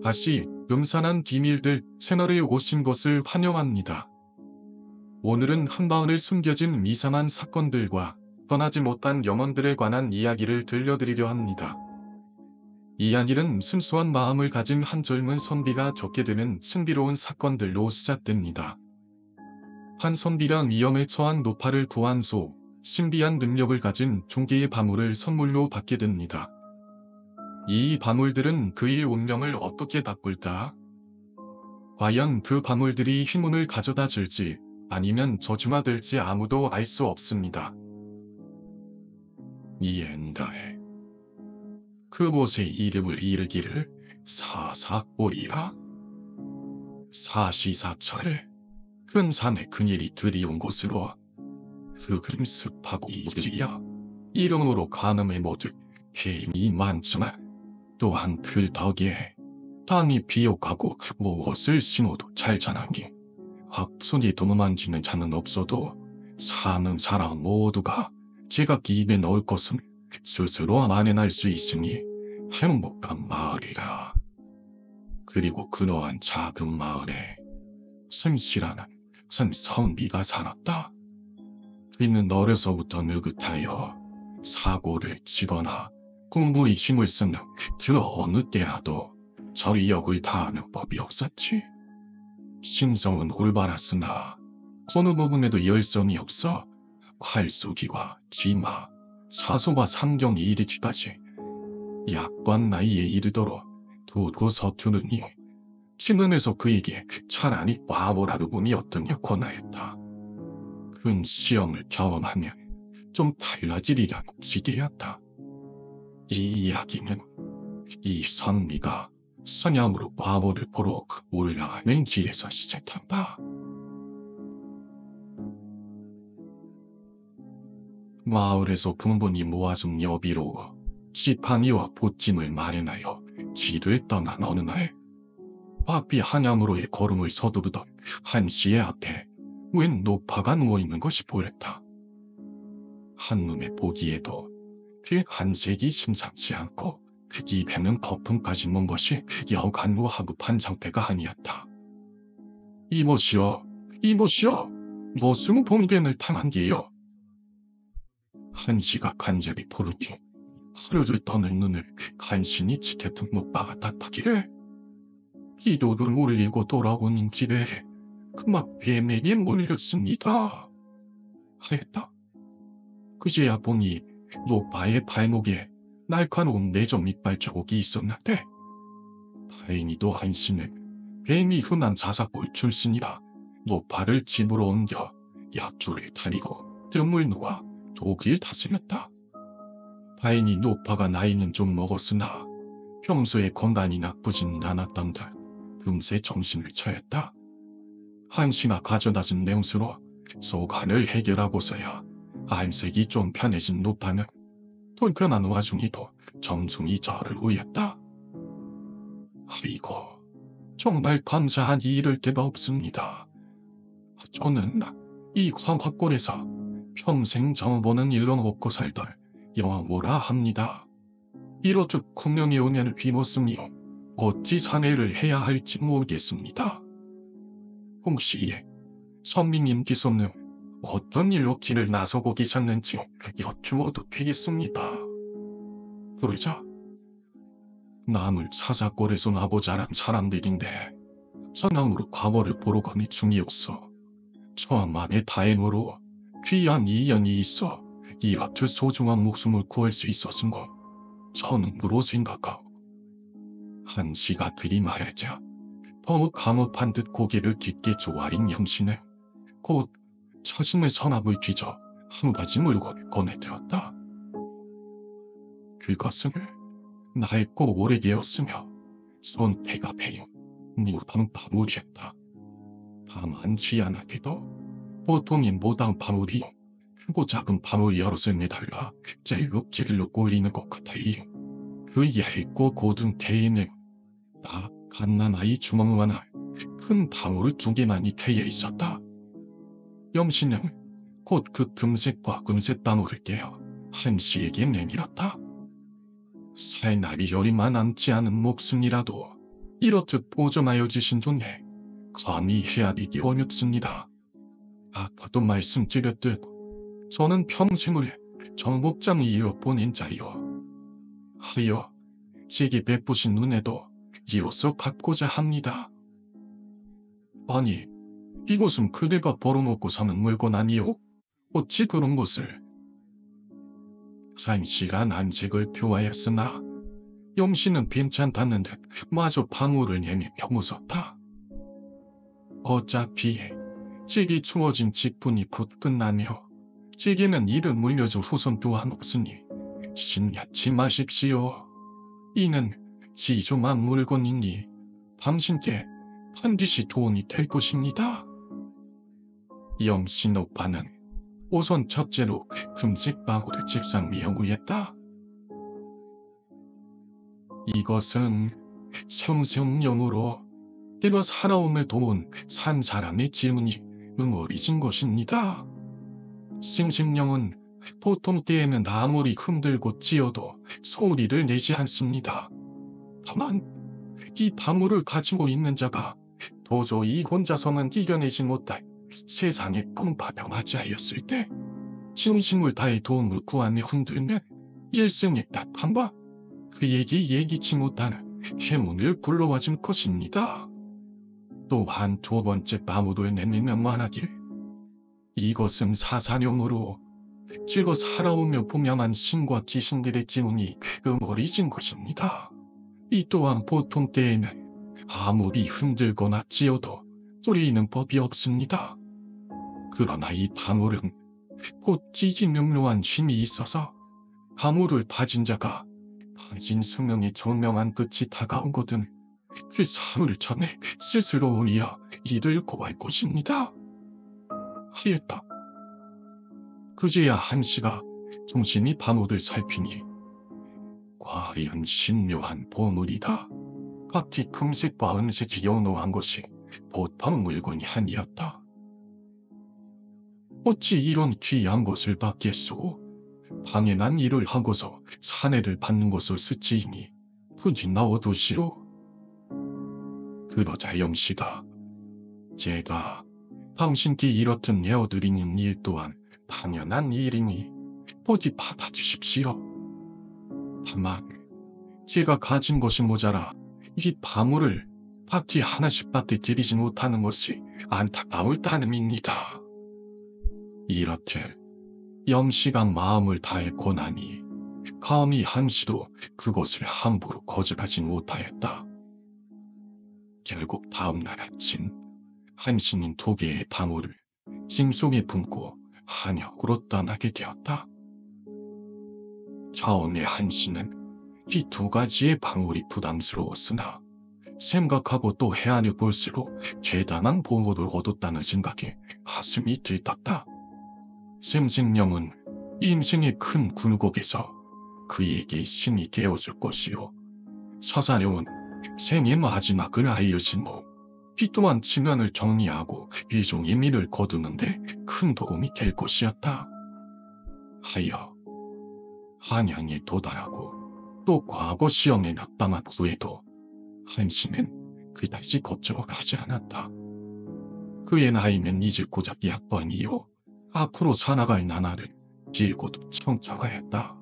다시 음산한 비밀들 채널에 오신 것을 환영합니다. 오늘은 한마을에 숨겨진 이상한 사건들과 떠나지 못한 영혼들에 관한 이야기를 들려드리려 합니다. 이야기는 순수한 마음을 가진 한 젊은 선비가 겪게 되는 신비로운 사건들로 시작됩니다. 한 선비란 위험에 처한 노파를 구한 후 신비한 능력을 가진 종기의 바물을 선물로 받게 됩니다. 이 바물들은 그의 운명을 어떻게 바꿀까? 과연 그 바물들이 행운을 가져다 줄지 아니면 저주가 될지 아무도 알 수 없습니다. 이엔다에 그곳의 이름을 이르기를 사사오리라. 사시사철에 큰 산에 그일이 들이온 곳으로 흑은 습하고 이지야 이름으로 가늠에 모두 힘이 많지만 또한 그 덕에 땅이 비옥하고 무엇을 심어도 잘 자라기 학손이 도무만지는 자는 없어도 사는 사람 모두가 제각기 입에 넣을 것은 스스로 만회할 수 있으니 행복한 마을이라. 그리고 그러한 작은 마을에 승씨라는 큰 선비가 살았다. 그는 어려서부터 느긋하여 사고를 치거나 공부에 힘을 쓰는 그 어느 때라도 저리 역을 다하는 법이 없었지. 심성은 올바랐으나 어느 부분에도 열성이 없어 활쏘기와 지마, 사소와 상경이 이르기까지 약관 나이에 이르도록 두고 서투르니 친언에서 그에게 차라리 바보라도 봄이 어떠냐 권하였다. 큰 시험을 경험하면 좀 달라지리라는 지대였다. 이 이야기는 이 선비가 사냥으로 바보를 보러 올라가는 길에서 시작한다. 마을에서 근본이 모아준 여비로 지팡이와 보찜을 마련하여 길을 떠난 어느 날 바삐 한야무로의 걸음을 서두르던 한씨의 앞에 웬 노파가 누워있는 것이 보였다. 한눈에 보기에도 그 한색이 심상치 않고 그 입에는 거품까지 문 것이 여간무 하급한 상태가 아니었다. 이모시여, 이모시여, 무슨 봉변을 당한 게요? 한씨가 간절히 부르니 하루를 떠는 눈을 간신히 지켰던 노파가 답하기를 기도를 올리고 돌아오는 길에 그만 뱀에게 물렸습니다. 하였다. 그제야 보니 노파의 발목에 날카로운 내점 이빨 자국이 있었는데 다행히도 한씨는 뱀이 흔한 자사골 출신이라 노파를 집으로 옮겨 약주를 타리고 뜸을 놓아 독일 다스렸다. 다행히 노파가 나이는 좀 먹었으나 평소에 건강이 나쁘진 않았던데 금세 정신을 차렸다. 한씨가 가져다준 냉수로 소간을 해결하고서야 안색이 좀 편해진 노파는 불편한 와중에도 정중히 저를 우였다. 아이고, 정말 감사하니 이를 데가 없습니다. 저는 이 성화골에서 평생 정보는 이런 먹고 살던 영화오라 합니다. 이로쭉 국명의 은혜를 비웠으니 어찌 상해를 해야 할지 모르겠습니다. 혹시 선비님께서는 어떤 일로 길을 나서고 계셨는지 여쭈어도 되겠습니다. 그러자 남을 사사골에서 나고 자란 사람들인데 선왕으로 과거를 보러 가니 중이었어. 저만의 다행으로 귀한 이연이 있어 이렇듯 소중한 목숨을 구할 수 있었은 것 저는 무로 생각하고 한씨가 들이말하자 더욱 감업한 듯 고개를 깊게 조아린 영신은 곧 자신의 서랍을 뒤져 한 가지 물건을 꺼내들었다. 그것은 낡고 오래되었으며 손때가 베인 무당 바물이었다. 다만 취한하게도 보통의 무당 바물이 크고 작은 바물 여럿을 매달라 제육질로 꼴리는 것 같아요. 그 얇고 고든 개에는 딱 갓난아이 주먹만한 큰 바물을 2개만이 캐여 있었다. 영신은 곧 그 금색과 금색 바물을 깨어 한씨에게 내밀었다. 살 날이 열이만 남지 않은 목숨이라도 이렇듯 보존하여 주신 돈에 감히 헤아리기 어렵습니다. 아까도 말씀드렸듯 저는 평생을 정복장을 이어보낸 자요. 하여 제게 베푸신 눈에도 이로써 갚고자 합니다. 아니, 이것은 그대가 벌어먹고 사는 물건 아니오? 어찌 그런 것을? 잠시간 안색을 표하였으나 영신은 괜찮다는 듯 마저 방울을 내밀며 웃었다. 어차피 제게 주어진 직분이 곧 끝나며 제게는 이를 물려줄 후손 또한 없으니 신뢰치 마십시오. 이는 지조만 물건이니 당신께 반드시 도움이 될 것입니다. 영신 오빠는 우선 첫째로 금색 방울을 책상 위에 올렸다. 이것은 생생령으로 내가 살아옴을 도운 산 사람의 질문이 응어리진 것입니다. 생생령은 보통 때에는 아무리 흔들고 찌어도 소리를 내지 않습니다. 다만 이 방울을 가지고 있는 자가 도저히 혼자서는 이겨내지 못할 세상에 풍파병하지 하였을 때 진심을 다해 도움을 구하며 흔들면 일승일답함과 그에게 예기치 못하는 해문을 불러와 줄 것입니다. 또한 두 번째 방울을 내밀면 말하길 이것은 사사령으로 즐거 살아오며 분명한 신과 지신들의 지문이 응어리진 것입니다. 이 또한 보통 때에는 아무리 흔들거나 찌어도 쫄리는 법이 없습니다. 그러나 이 방울은 곧 찌지명료한 힘이 있어서 방울을 다진 자가 다진 수명의 조명한 끝이 다가오거든 그 사흘 전에 스스로 오리야 이를 고할 것입니다. 하였다. 그제야 한씨가 정신이 방울을 살피니 과연 신묘한 보물이다. 각기 금색과 은색이 연호한 것이 보통 물건이 아니었다. 어찌 이런 귀한 것을 받겠소? 당연한 일을 하고서 사내를 받는 것을 수치이니 굳이 넣어두시오. 그러자 영씨가 제가 당신께 이렇듯 내어드리는 일 또한 당연한 일이니 어디 받아주십시오. 다만 제가 가진 것이 모자라 이 방울을 바퀴 하나씩밖에 드리지 못하는 것이 안타까울 따름입니다. 이렇게 영씨가 마음을 다해 권하니 감히 한씨도 그것을 함부로 거절하지 못하였다. 결국 다음날 아침 한씨는 두 개의 방울을 짐 속에 품고 한역으로 떠나게 되었다. 차원의 한씨는 이 두 가지의 방울이 부담스러웠으나 생각하고 또 헤아려 볼수록 죄당한 보호를 얻었다는 생각에 가슴이 들떴다. 생생령은 인생의 큰 굴곡에서 그에게 신이 되어줄 것이요. 서사령은 생의 마지막을 알려진 후 이 또한 지면을 정리하고 일종의 미를 거두는데 큰 도움이 될 것이었다. 하여 한양에 도달하고 또 과거 시험에 낙방한 후에도 한씨는 그다지 걱정을 하지 않았다. 그의 나이는 이제 고작 약번이요. 앞으로 살아갈 나날을 길고도 청정하였다.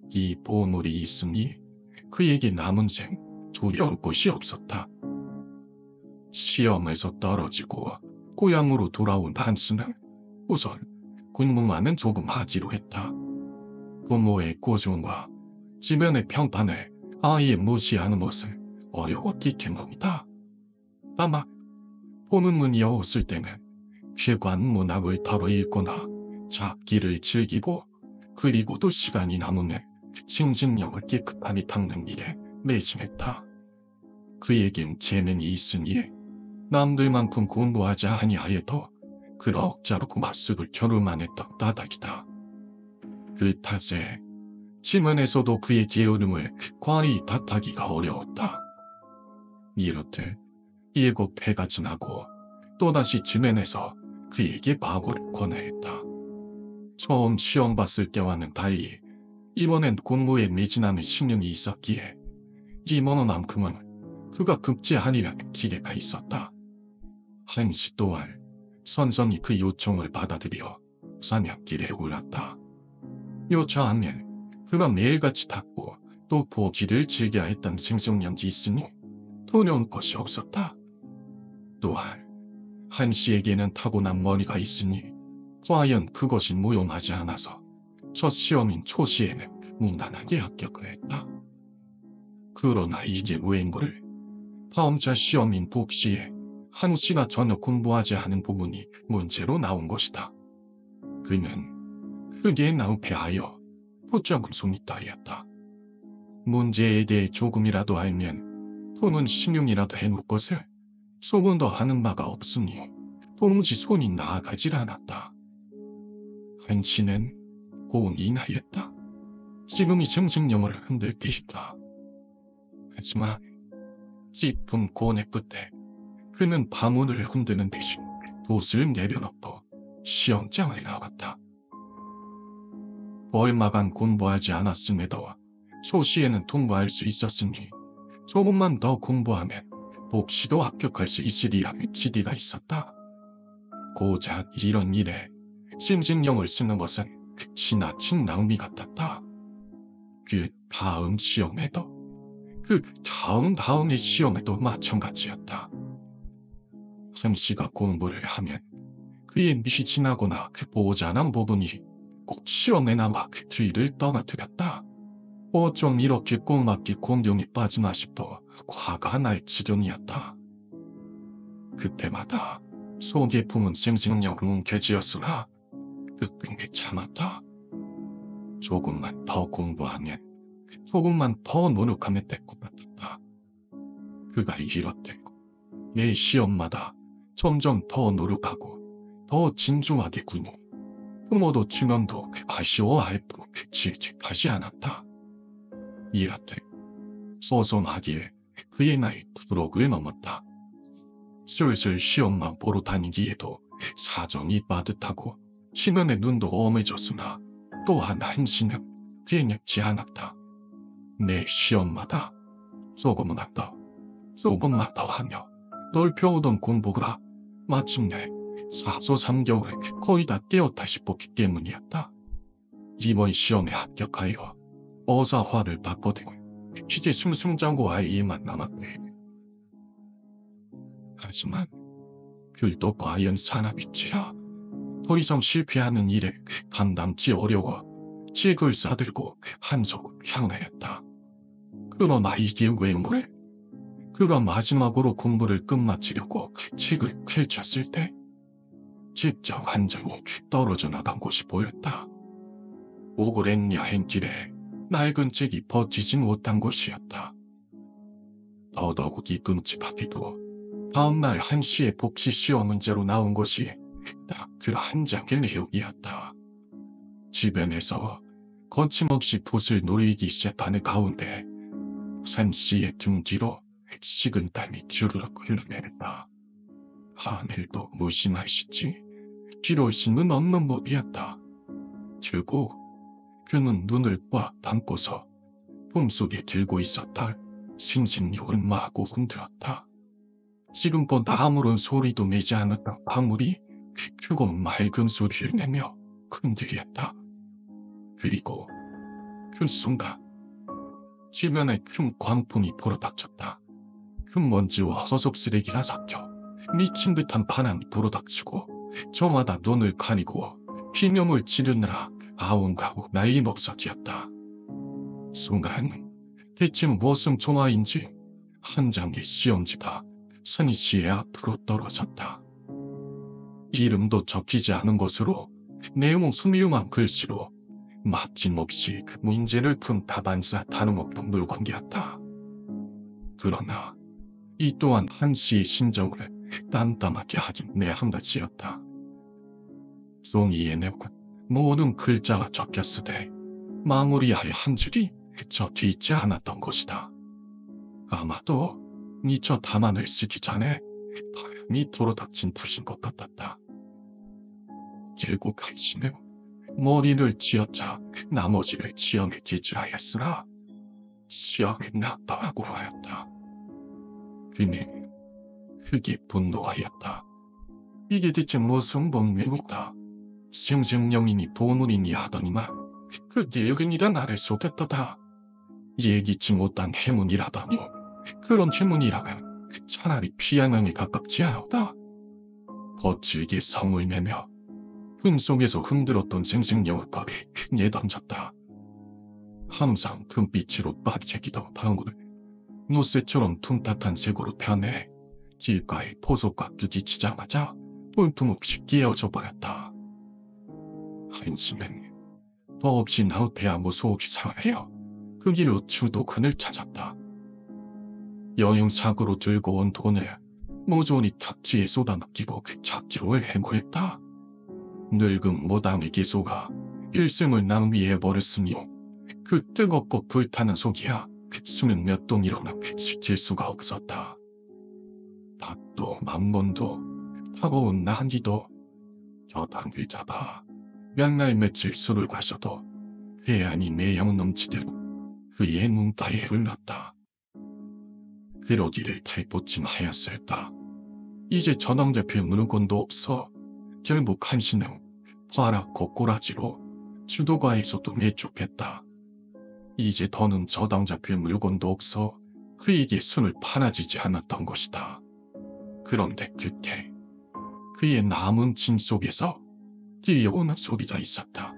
이 보물이 있으니 그에게 남은 생 두려울 것이 없었다. 시험에서 떨어지고 고향으로 돌아온 한씨는 우선 군무만은 조금 하지로 했다. 부모의 꾸중과 지면의 평판을 아예 무시하는 것을 어려웠기 때문이다. 다만 보는 눈이 없을 때는 쾌관 문학을 덜어 읽거나 잡기를 즐기고 그리고도 시간이 남으면 생생령을 깨끗하게 닦는 일에 매진했다. 그에겐 재능이 있으니 남들만큼 공부하지 아니하여도 그럭저럭 맛술을 겨룰만 했던 따닥이다. 그 탓에 지면에서도 그의 게으름을 과히 탓하기가 어려웠다. 이렇듯 7회가 지나고 또다시 지면에서 그에게 방울을 권하였다. 처음 시험 봤을 때와는 달리 이번엔 공부에 매진하는 신념이 있었기에 이번만큼은 그가 급지 아니라는 기계가 있었다. 한시 또한 선선히 그 요청을 받아들여 사냥길에 올랐다. 요차하면 그가 매일같이 닦고 또 보기를 즐겨야 했던 생성년지 있으니 두려운 것이 없었다. 또한 한씨에게는 타고난 머리가 있으니 과연 그것이 무용하지 않아서 첫 시험인 초시에는 무난하게 합격을 했다. 그러나 이제 웬걸 다음차 시험인 복시에 한씨가 전혀 공부하지 않은 부분이 문제로 나온 것이다. 그는 크게 낭패하여 부쩍 손이 따였다. 문제에 대해 조금이라도 알면 돈은 신용이라도 해놓을 것을 소문도 하는 바가 없으니 도무지 손이 나아가질 않았다. 한씨는 고운이 나였다. 지금이 생생념을 흔들 때이다. 하지만 깊은 고뇌 끝에 그는 방문을 흔드는 대신 돛을 내려놓고 시험장을 나갔다. 얼마간 공부하지 않았음에도 초시에는 통과할 수 있었으니 조금만 더 공부하면 복시도 합격할 수 있으리라는 지디가 있었다. 고작 이런 일에 심신령을 쓰는 것은 지나친 낭비 같았다. 그 다음 시험에도 그 다음의 시험에도 마찬가지였다. 한씨가 공부를 하면 그의 밑이 지나거나 그 모자란 부분이 꼭 시험에 남아 그 뒤를 떠나들였다. 어쩜 이렇게 꽁맞게 공경에 빠지나 싶어 화가 날 지경이었다. 그때마다 속에 품은 생생력을 움켜쥐었으나 끝끝내 참았다. 조금만 더 공부하면, 조금만 더 노력하면 될 것 같았다. 그가 이렇대 매 시험마다 점점 더 노력하고 더 진중하게 군요. 부모도 주면도 아쉬워할 뿐 질직하지 않았다. 이렇대 소소하기에 그의 나이 9록을 넘었다. 슬슬 시험만 보러 다니기에도 사정이 빠듯하고 시면에 눈도 엄해졌으나 또한 한시는 개념지 않았다. 내 시험마다 조금만 더 하며 널 배우던 공부가 마침내 4소 3개월에 거의 다 깨었다 싶었기 때문이었다. 이번 시험에 합격하여 어사화를 바꿔대고 이제 승승장구할 일만 남았네. 하지만 글도 과연 사나미치라. 더 이상 실패하는 일에 감당치 어려워 책을 싸들고 한속을 향하였다. 그러나 이게 왜 뭐래? 그가 마지막으로 공부를 끝마치려고 책을 펼쳤을 때 직접 한 장이 떨어져 나간 곳이 보였다. 오그랜 야행길에 낡은 책이 버티지 못한 곳이었다. 더더욱이 끔찍하게도 다음날 한시의 복시 시험 문제로 나온 것이 딱 그 한 장의 내용이었다. 주변에서 거침없이 붓을 노리기 시작하는 가운데 한시의 등 뒤로 식은땀이 주르륵 흘러내렸다. 하늘도 무심하시지 뒤로 신은 없는 법이었다. 결국 그는 눈을 꽉 감고서 품속에 들고 있었다. 생생력을 마구 흔들었다. 지금보다 아무런 소리도 내지 않았던 방울이 크고 맑은 소리를 내며 흔들렸다. 그리고 그 순간 지면에 큰 광풍이 불어닥쳤다. 큰 먼지와 서적 쓰레기가 섞여 미친 듯한 바람이 불어닥치고 저마다 눈을 가리고 피념을 치르느라 아웅가웅 난리먹석이었다. 순간 대체 무슨 조마인지 한 장의 시험지가 선희 씨의 앞으로 떨어졌다. 이름도 적히지 않은 것으로 내용 수미음한 글씨로 마침없이 그 문제를 푼 다반사 다름없던 물건이었다. 그러나 이 또한 한시의 심정을 땀땀하게 하긴 내 한 가지였다. 종이에 내온 모든 글자가 적혔으되 마무리할 한 줄이 적혀 있지 않았던 것이다. 아마도 미처 답안을 쓰기 전에 바람이 돌아닥친 붓인 것 같았다. 결국 한시는 머리를 쥐어짜 나머지를 시험에 제출하였으나 시험이 낙방하고 하였다. 그는 크게 분노하였다. 이게 대체 무슨 법명이다. 생생령이니 도문이니 하더니만 그 늙은이가 나를 속였다다. 예기치 못한 해문이라더니 그런 해문이라면 차라리 피양왕에 가깝지 않았다. 거칠게 성을 내며 꿈속에서 흔들었던 생생령을 밥에 내던졌다. 항상 금빛으로 반짝이던 방울을 노쇠처럼 퉁탓한 색으로 변해 길가에 보석과 부딪히자마자 꼴통없이 깨어져 버렸다. 한심은 더없이 나우패하고 속이 상하여 그 길로 주도근을 찾았다. 여행사고로 들고 온 돈을 모조리 탁지에 쏟아맡기고 그 찾기로 해고했다. 늙은 모담의 기소가 일생을 낭비해버렸으니 그 뜨겁고 불타는 속이야 수는 몇 동이로나 스칠 수가 없었다. 닭도 만번도 타고운 나한기도 겨당을 잡아 몇 날 며칠 술을 마셔도 회한이 매형 넘치도록 그의 눈가에 흘렀다. 그러기를 탈보침하였을까. 이제 저당 잡힐 물건도 없어 결국 한신은 자락고 꼬라지로 주도가에서도 내쫓겼다. 이제 더는 저당 잡힐 물건도 없어 그에게 술을 팔아주지 않았던 것이다. 그런데 그때 그의 남은 침 속에서 뛰어오는 소리가 있었다.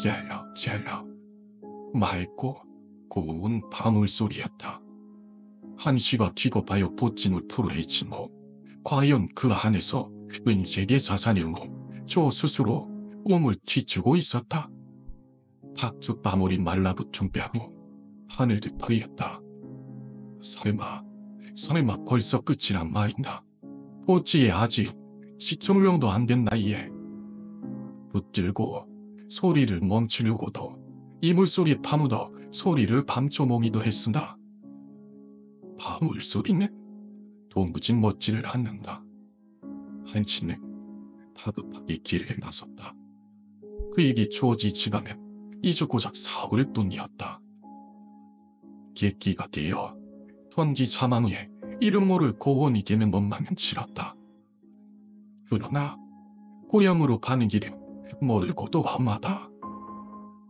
젤럭젤럭 맑고 고운 방울 소리였다. 한시가 튀고파여 보침을 풀어헤치고 과연 그 안에서 은색의 사산이고 저 스스로 몸을 튀추고 있었다. 닭죽 바물이 말라붙은 뼈로 하늘을 터리었다. 설마 벌써 끝이란 말인가. 보치에 아직 시초명도 안 된 나이에 붙들고 소리를 멈추려고도 이물소리에 파묻어 소리를 밤조몽이도 했으나 바물소리는 도무지 멋지를 않는다. 한치는 다급하게 길에 나섰다. 그에게 주어지지가면 이제 고작 사흘 뿐이었다. 객기가 되어 턴지 사망 후에 이름 모를 고원이 되는 것만은 치렀다. 그러나 고향으로 가는 길은 멀고도 험하다.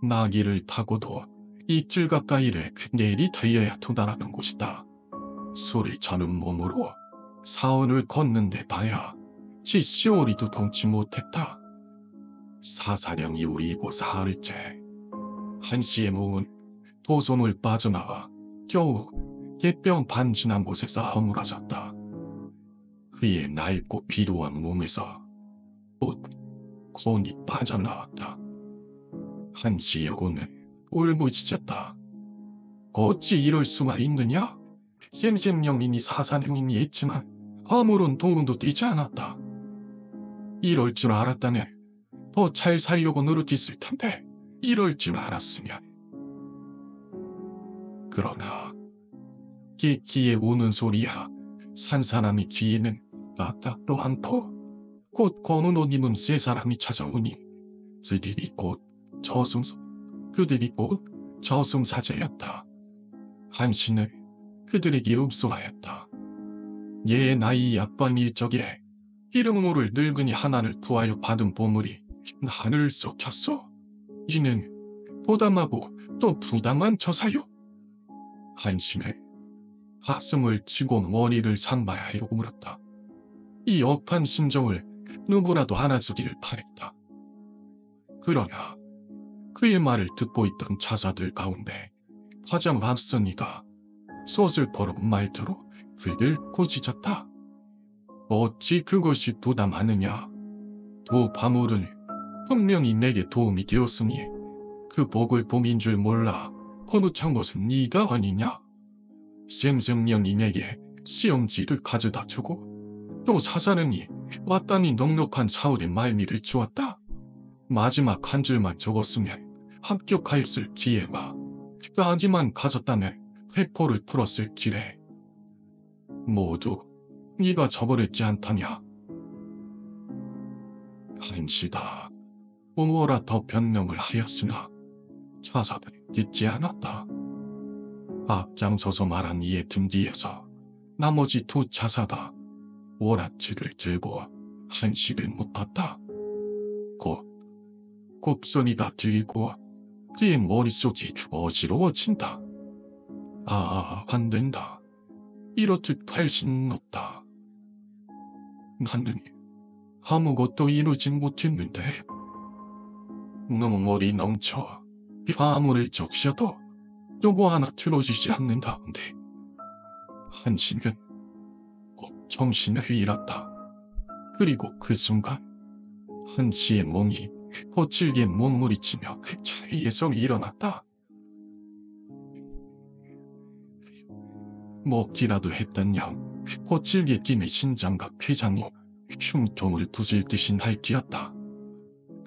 나귀를 타고도 이틀 가까이를 내리 달려야 도달하는 곳이다. 술을 저는 몸으로 사원을 걷는데 봐야 지 시오리도 동치 못했다. 사사령이 우리고 사흘째 한시의 몸은 도솜을 빠져나와 겨우 갯병 반 지난 곳에서 허물어졌다. 그의 낡고 비루한 몸에서 곧 손이 빠져나왔다. 한시의 고는 울부짖었다. 어찌 이럴 수가 있느냐? 샘샘령님이 사사령님이 했지만 아무런 도움도 되지 않았다. 이럴 줄 알았다면 더 잘 살려고 노릇했을 텐데 이럴 줄 알았으면. 그러나 객기에 오는 소리야 산 사람이 뒤에는 딱딱도 않고 곧 거는 옷 입은 세 사람이 찾아오니 그들이 곧 저승사자였다. 한신은 그들에게 읍소하였다. 얘의 나이 약반 일적에 이름 모를 늙은이 하나를 구하여 받은 보물이 하늘을 썩혔소. 이는 보담하고 또 부당한 처사요. 한신은 가슴을 치고 머리를 상발하여 물었다. 이 억한 심정을 누구라도 알아주기를 바랬다. 그러나 그의 말을 듣고 있던 자사들 가운데 가장 앞선 이가 소슬퍼런 말투로 그를 꾸짖었다. 어찌 그것이 부담하느냐. 두 바물은 분명히 내게 도움이 되었으니 그 복을 봄인 줄 몰라 거두찬 것은 네가 아니냐. 샘샘년이 내게 시험지를 가져다 주고 또 사사령이 왔다니 넉넉한 사울의 말미를 주었다. 마지막 한 줄만 적었으면 합격하였을 지혜가 까지만 가졌다면 회포를 풀었을 지래. 모두 네가 저버렸지 않다냐. 한시다. 옹호라 더 변명을 하였으나 차사들이 듣지 않았다. 앞장서서 말한 이의 등 뒤에서 나머지 두 차사가 오라치를 들고 한식을 묻었다. 곧 곡소리가 들리고 그의 머릿속이 어지러워진다. 안 된다. 이렇듯 훨씬 높다. 나는 아무것도 이루진 못했는데 눈물이 넘쳐 아무를 적셔도 요거 하나 들어주지 않는다는데 한신은 꼭 정신을 잃었다. 그리고 그 순간 한씨의 몸이 거칠게 몸부리치며 자리에서 일어났다. 먹기라도 했던냥 거칠게 뛰는 심장과 폐장이 흉통을 부술 듯이 날뛰었다.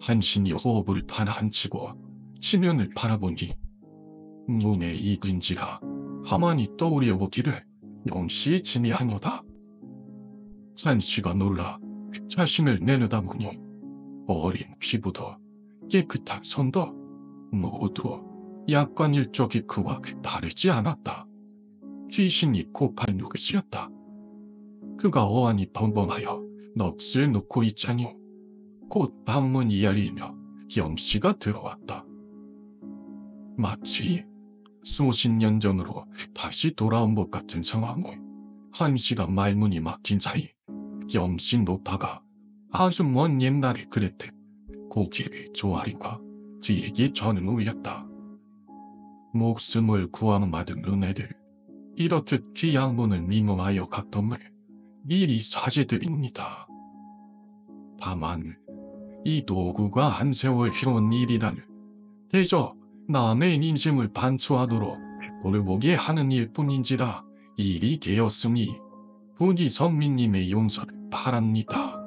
한신이 호흡을 가라앉히고 지면을 바라보니 눈에 익은지라 가만히 떠오려 보기를 영시 지니하노다. 한씨가 놀라 자신을 내려다보니 어린 피부도 깨끗한 손도 모두 약간 일적이 그와 다르지 않았다. 귀신이 코팔 누구시였다. 그가 어안이 벙벙하여 넋을 놓고 있자니 곧 방문이 열리며 영씨가 들어왔다. 마치 수십 년 전으로 다시 돌아온 것 같은 상황에 한씨가 말문이 막힌 사이 영씨 노파가 아주 먼 옛날에 그랬듯 고개를 조아리고 뒤에게 전우였다. 목숨을 구원받은 은혜를 이렇듯 귀한 분을 미모하여 갔던을 미리 사죄드립니다. 다만 이 도구가 한 세월 해온 일이라는 대저 남의 인심을 반추하도록 돌보게 하는 일뿐인지라 일이 되었으니 부디 선민님의 용서를 바랍니다.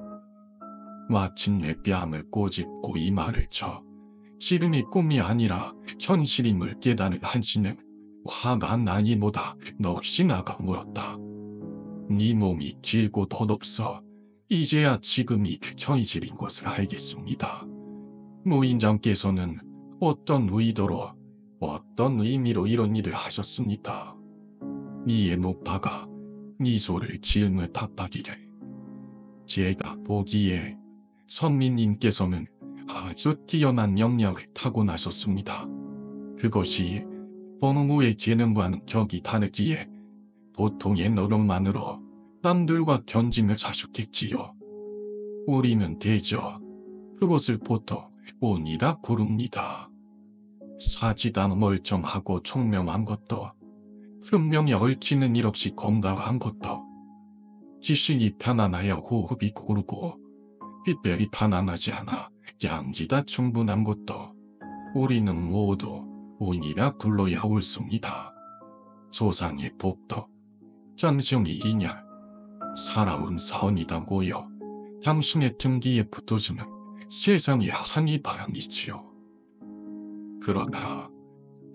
마침내 뺨을 꼬집고 이 말을 쳐 지름이 꿈이 아니라 현실임을 깨달은 한씨는 화가 나니보다 넋이 나가 물었다. 네 몸이 길고 덧없어 이제야 지금이 현실인 것을 알겠습니다. 무인장께서는 어떤 의도로 어떤 의미로 이런 일을 하셨습니까? 이의 노파가 미소를 지으며 답하기를 제가 보기에 선민님께서는 아주 뛰어난 역량을 타고나셨습니다. 그것이 번우의 재능과는 격이 다르기에 보통의 노력만으로 남들과 견짐을 사셨겠지요. 우리는 대저 그것을 보통 운이라 부릅니다. 사지다 멀쩡하고 총명한 것도 분명히 얽히는 일 없이 건강한 것도 지식이 편안하여 호흡이 고르고 빛별이 편안하지 않아 양지다 충분한 것도 우리는 모두 운이라 불러야 옳습니다. 조상의 복도 장성이 이냐 살아온 선이다고요. 당신의 등 뒤에 붙어주는 세상의 한이 바람이지요. 그러나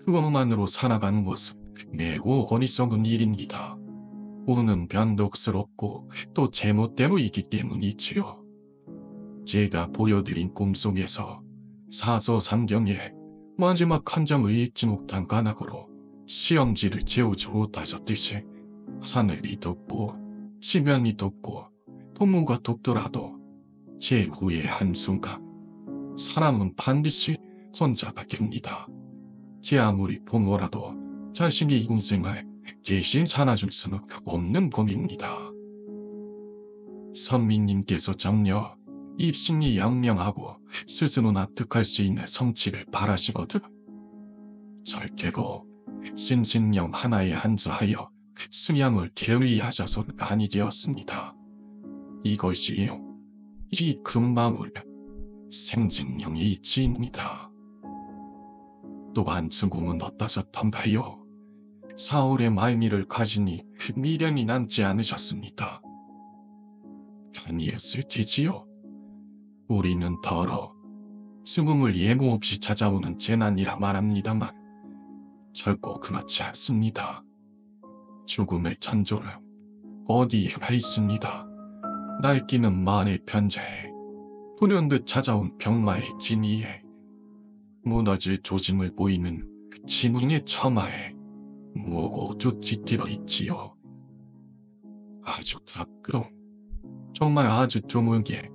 그것만으로 살아가는 것은 매우 어리석은 일입니다. 운은 변덕스럽고 또 제멋대로이기 때문이지요. 제가 보여드린 꿈속에서 사서삼경의 마지막 한 장을 읽지 못한 까닭으로 시험지를 채우지 못하셨듯이 하늘이 덥고 지면이 덥고 도무가 덥더라도 제 후의 한순간 사람은 반드시 손자가 됩니다. 제 아무리 부모라도 자신의 인생을 대신 살아줄 수는 없는 법입니다. 선민님께서 정녕 입신이 양명하고 스스로 납득할 수 있는 성취를 바라시거든 절대로 신신령 하나에 한저하여 수양을 게을리하셔서는 아니 되었습니다. 이것이요 이 금방울 생진령의 이치입니다. 또한 죽음은 어떠셨던가요? 사울의 말미를 가지니 미련이 남지 않으셨습니까? 아니었을 테지요. 우리는 더러 죽음을 예고 없이 찾아오는 재난이라 말합니다만 결코 그렇지 않습니다. 죽음의 천조는 어디에나 있습니다. 날뛰는 말의 편자에 불현듯 찾아온 병마의 진위에 무너질 조짐을 보이는 지붕의 처마에 무고주 깃들어 있지요. 아주 가끔, 정말 아주 드물게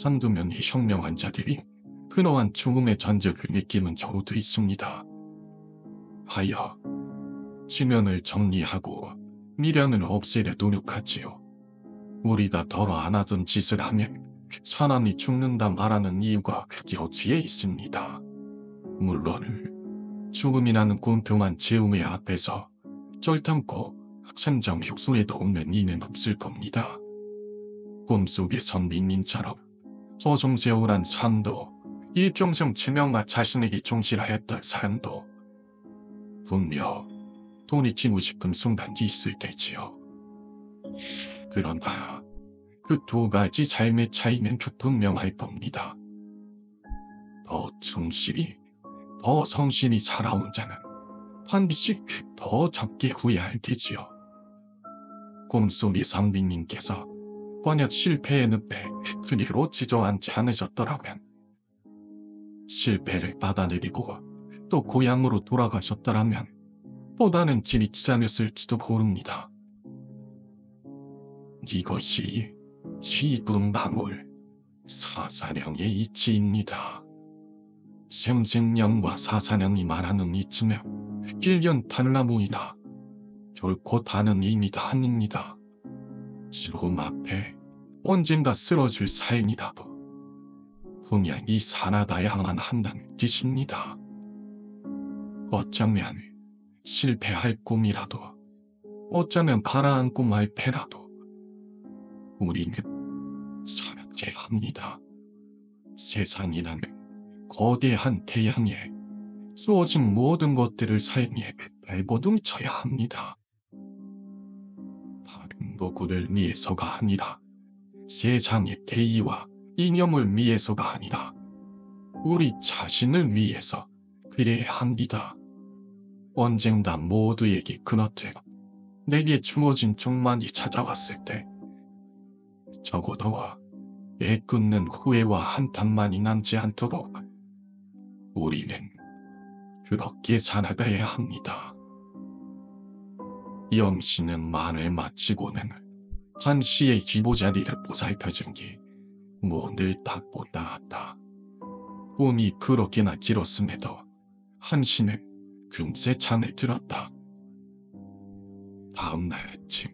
한두 명의 현명한 자들이 근엄한 죽음의 전적을 느끼는 경우도 있습니다. 하여 지면을 정리하고 미련을 없애려 노력하지요. 우리가 덜어 안 하던 짓을 하면 사람이 죽는다 말하는 이유가 여기에 있습니다. 물론 죽음이라는 공평한 재움의 앞에서 절탐고 생정 흉수에도 없는 이는 없을 겁니다. 꿈속의 선비님처럼 서정세월한 삶도 일평생 주명과 자신에게 충실하였던 사람도 분명 돈이 지고 싶은 순간이 있을 때지요. 그러나 그 두 가지 삶의 차이는 분명할 겁니다. 더 충실히, 더 성실히 살아온 자는 반드시 더 적게 후회할 테지요. 꿈속의 선비님께서 만약 실패의 늪에 그리로 지저앉지 않으셨더라면, 실패를 받아들이고 또 고향으로 돌아가셨더라면 보다는 지리지 않았을지도 모릅니다. 이것이 시분방울 사사령의 이치입니다. 생생령과 사사령이 말하는 이치면 일견 달라모이다. 결코 다른 의미가 아닙니다. 지금 앞에 언젠가 쓰러질 삶이라도 분명히 살아가야만 한다는 뜻입니다. 어쩌면 실패할 꿈이라도, 어쩌면 가라앉고 말 패라도 우리는 살아야 합니다. 세상이라는 거대한 태양에 쏘진 모든 것들을 사용해 발버둥쳐야 합니다. 다른 누구를 위해서가 아니라, 세상의 대의와 이념을 위해서가 아니라 우리 자신을 위해서 그래야 합니다. 언젠가 모두에게 그렇듯 내게 주어진 중만이 찾아왔을 때 적어도 애끓는 후회와 한탄만이 남지 않도록 우리는 그렇게 살아가야 합니다. 영신은 말을 마치고는 한시의 기보자리를 보살펴준 게 문을 딱 보다 한다. 꿈이 그렇게나 길었음에도 한시는 금세 잠에 들었다. 다음날 아침,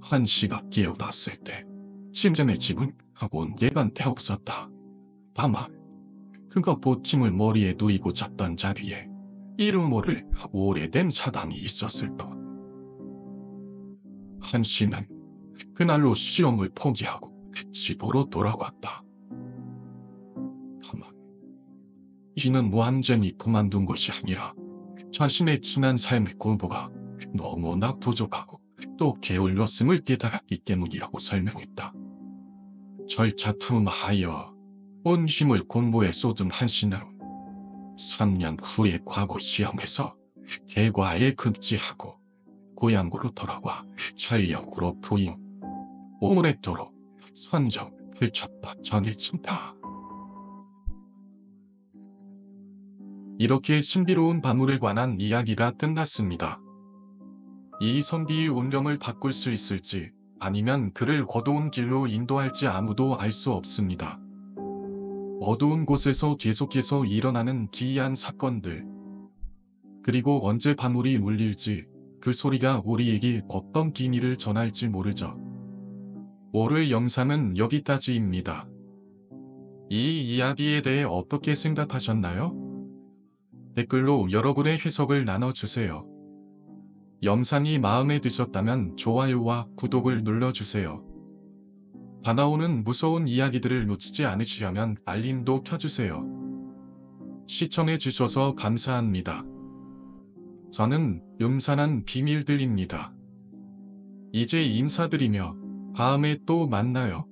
한시가 깨어났을 때 침전의 집은 온데간데 없었다. 다만 그가 보침을 머리에 두이고 잤던 자리에 이름 모를 오래된 사당이 있었을 것. 한시는 그날로 시험을 포기하고 집으로 돌아왔다. 다만 이는 완전히 그만둔 것이 아니라 자신의 지난 삶의 공부가 너무나 부족하고 또 게을렀음을 깨달았기 때문이라고 설명했다. 절차투마하여 온 힘을 공부에 쏟은 한시는 3년 후에 과거 시험에서 개과에 급제하고 고향으로 돌아와 전력으로 부임, 오랫도록 선정 펼쳤다 전해진다. 이렇게 신비로운 바물에 관한 이야기가 끝났습니다. 이 선비의 운명을 바꿀 수 있을지 아니면 그를 어두운 길로 인도할지 아무도 알 수 없습니다. 어두운 곳에서 계속해서 일어나는 기이한 사건들, 그리고 언제 바물이 울릴지 그 소리가 우리에게 어떤 비밀을 전할지 모르죠. 오늘 영상은 여기까지입니다. 이 이야기에 대해 어떻게 생각하셨나요? 댓글로 여러분의 해석을 나눠주세요. 영상이 마음에 드셨다면 좋아요와 구독을 눌러주세요. 다가오는 무서운 이야기들을 놓치지 않으시려면 알림도 켜주세요. 시청해주셔서 감사합니다. 저는 음산한 비밀들입니다. 이제 인사드리며 다음에 또 만나요.